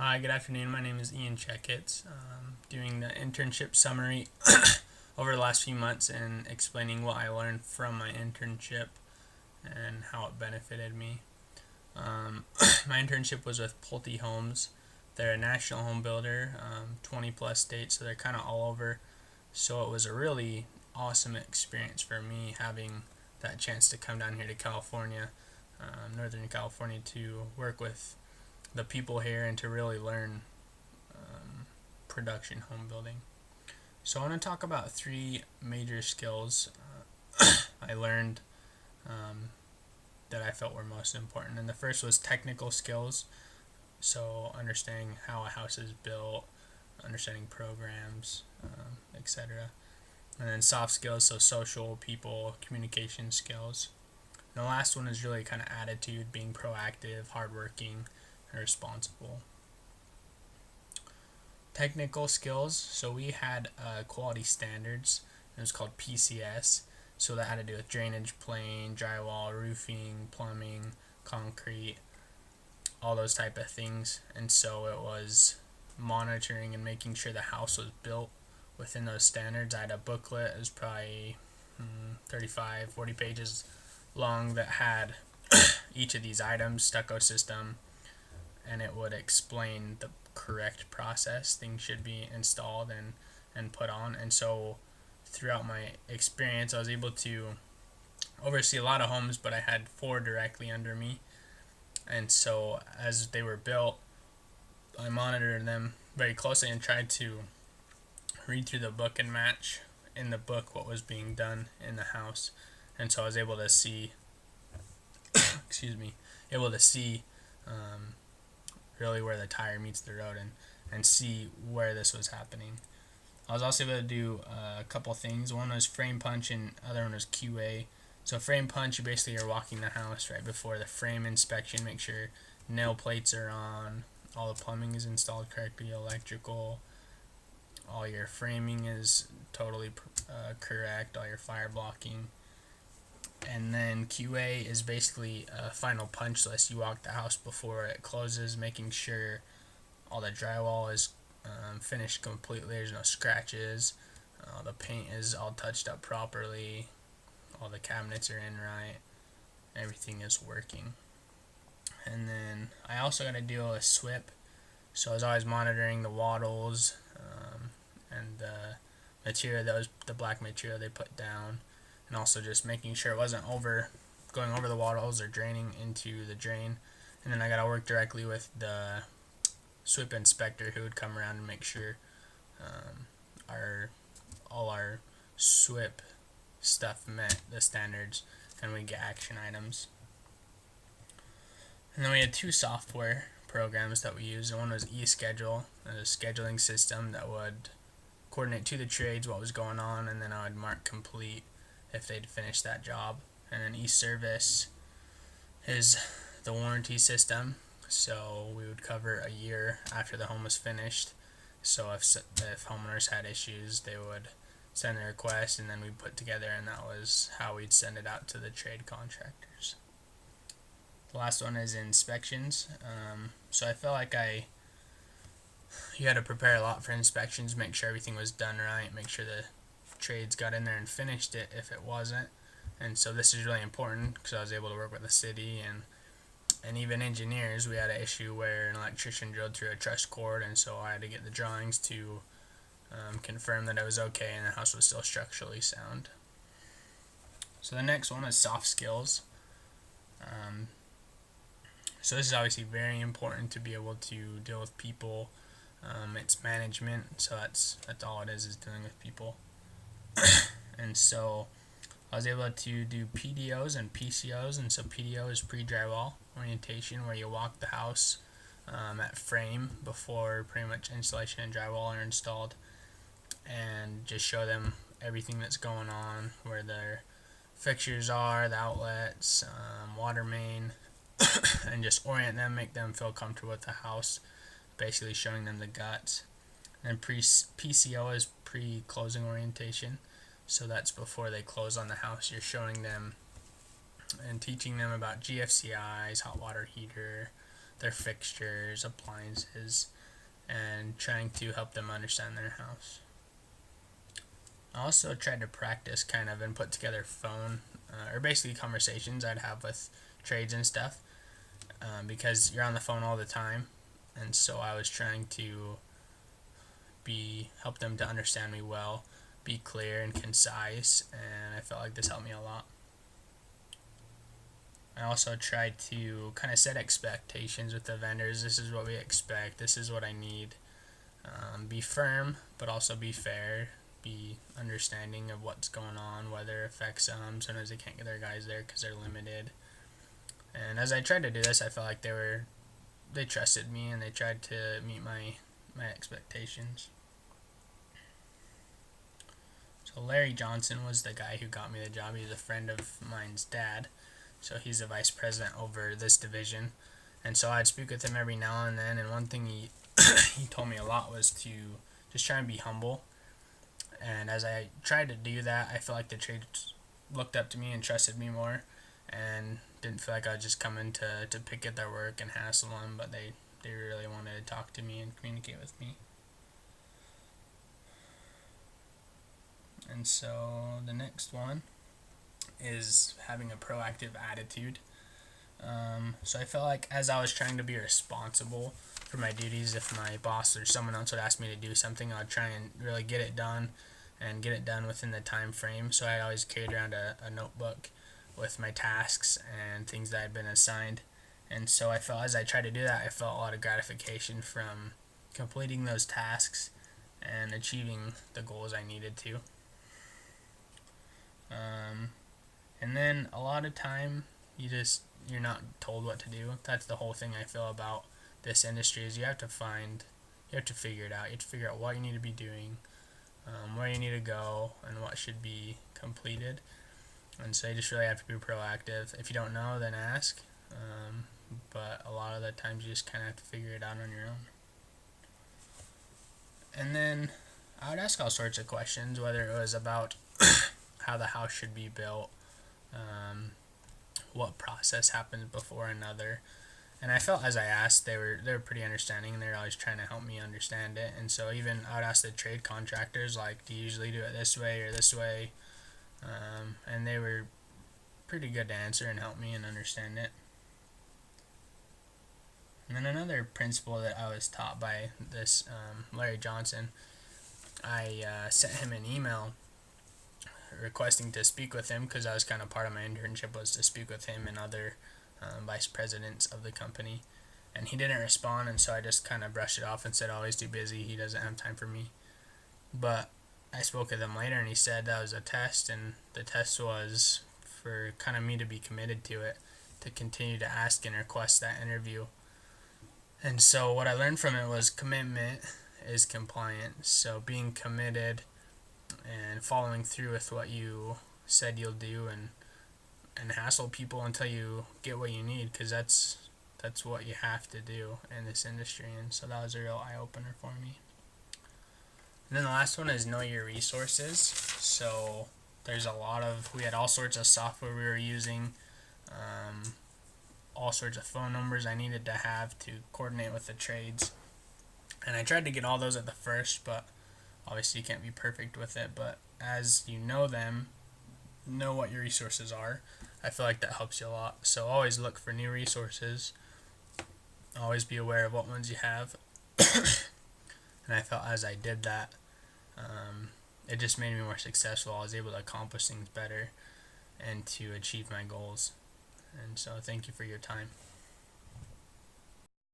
Hi, good afternoon. My name is Ian Checkitts. Doing the internship summary over the last few months and explaining what I learned from my internship and how it benefited me. My internship was with Pulte Homes. They're a national home builder, 20 plus states, so they're kind of all over. So it was a really awesome experience for me having that chance to come down here to California, Northern California, to work with the people here and to really learn production home building. So I want to talk about three major skills I learned that I felt were most important. And the first was technical skills, so understanding how a house is built, understanding programs, etc. And then soft skills, so social, people, communication skills. And the last one is really kind of attitude, being proactive, hardworking, and responsible. Technical skills, so we had quality standards. It was called PCS. So that had to do with drainage, plane, drywall, roofing, plumbing, concrete, all those type of things. And so it was monitoring and making sure the house was built within those standards. I had a booklet. It was probably 35, 40 pages long that had each of these items, stucco system, and it would explain the correct process things should be installed and put on. And so throughout my experience, I was able to oversee a lot of homes, but I had four directly under me. And so as they were built, I monitored them very closely and tried to read through the book and match in the book what was being done in the house. And so I was able to see, able to see really where the tire meets the road and see where this was happening. I was also able to do a couple things. One was frame punch and other one was QA. So frame punch, you basically are walking the house right before the frame inspection, make sure nail plates are on, all the plumbing is installed correctly, electrical, all your framing is totally correct, all your fire blocking. And then QA is basically a final punch list. You walk the house before it closes, making sure all the drywall is finished completely, there's no scratches, the paint is all touched up properly, all the cabinets are in right, everything is working. And then I also got to deal with SWIP, so I was always monitoring the wattles and the material that was the black material they put down, and also just making sure it wasn't going over the wattles or draining into the drain. And then I got to work directly with the SWIP inspector who would come around and make sure all our SWIP stuff met the standards and we get action items. And then we had two software programs that we used. One was eSchedule, a scheduling system that would coordinate to the trades what was going on, and then I would mark complete if they'd finished that job. And then eService is the warranty system, so we would cover a year after the home was finished. So if homeowners had issues, they would send a request and then we'd put together, and that was how we'd send it out to the trade contractors. The last one is inspections. So I felt like you had to prepare a lot for inspections, make sure everything was done right, make sure the trades got in there and finished it if it wasn't. And so this is really important because I was able to work with the city and even engineers. We had an issue where an electrician drilled through a truss cord, and so I had to get the drawings to confirm that it was okay and the house was still structurally sound. So the next one is soft skills. So this is obviously very important to be able to deal with people. It's management, so that's all it is dealing with people. And so I was able to do PDOs and PCOs, and so PDO is pre-drywall orientation, where you walk the house at frame before pretty much installation and drywall are installed, and just show them everything that's going on, where their fixtures are, the outlets, water main, and just orient them, make them feel comfortable with the house, basically showing them the guts. And PCO is pre-closing orientation, so that's before they close on the house. You're showing them and teaching them about GFCIs, hot water heater, their fixtures, appliances, and trying to help them understand their house. I also tried to practice kind of and put together phone or basically conversations I'd have with trades and stuff, because you're on the phone all the time, and so I was trying to help them to understand me well, be clear and concise, and I felt like this helped me a lot. I also tried to kind of set expectations with the vendors. This is what we expect. This is what I need. Be firm, but also be fair. Be understanding of what's going on, weather affects them. Sometimes they can't get their guys there because they're limited. And as I tried to do this, I felt like they trusted me and they tried to meet my expectations. So Larry Johnson was the guy who got me the job. He was a friend of mine's dad. So he's the vice president over this division. And so I'd speak with him every now and then. And one thing he told me a lot was to just try and be humble. And as I tried to do that, I felt like the trades looked up to me and trusted me more, and didn't feel like I was just coming to pick at their work and hassle them, but they really wanted to talk to me and communicate with me. And so the next one is having a proactive attitude. So I felt like as I was trying to be responsible for my duties, if my boss or someone else would ask me to do something, I would try and really get it done and get it done within the time frame. So I always carried around a notebook with my tasks and things that I'd been assigned. And so I felt as I tried to do that, I felt a lot of gratification from completing those tasks and achieving the goals I needed to. And then a lot of time you're not told what to do. That's the whole thing I feel about this industry is you have to figure it out. You have to figure out what you need to be doing, where you need to go, and what should be completed. And so you just really have to be proactive. If you don't know, then ask. But a lot of the times you just kind of have to figure it out on your own. And then I would ask all sorts of questions, whether it was about how the house should be built, what process happens before another. And I felt as I asked, they were pretty understanding, and they're always trying to help me understand it. And so even I would ask the trade contractors, like, do you usually do it this way or this way? And they were pretty good to answer and help me and understand it. And then another principle that I was taught by this Larry Johnson, I sent him an email requesting to speak with him because I was kind of part of my internship was to speak with him and other vice presidents of the company. And he didn't respond, and so I just kind of brushed it off and said, oh, he's too busy, he doesn't have time for me. But I spoke with him later, and he said that was a test, and the test was for kind of me to be committed to it, to continue to ask and request that interview. And so what I learned from it was commitment is compliance. So being committed and following through with what you said you'll do, and hassle people until you get what you need, because that's what you have to do in this industry. And so that was a real eye-opener for me. And then the last one is know your resources. So we had all sorts of software we were using, all sorts of phone numbers I needed to have to coordinate with the trades, and I tried to get all those at the first, but obviously you can't be perfect with it. But as you know them, know what your resources are, I feel like that helps you a lot. So always look for new resources, always be aware of what ones you have. And I felt as I did that, it just made me more successful. I was able to accomplish things better and to achieve my goals. And so thank you for your time.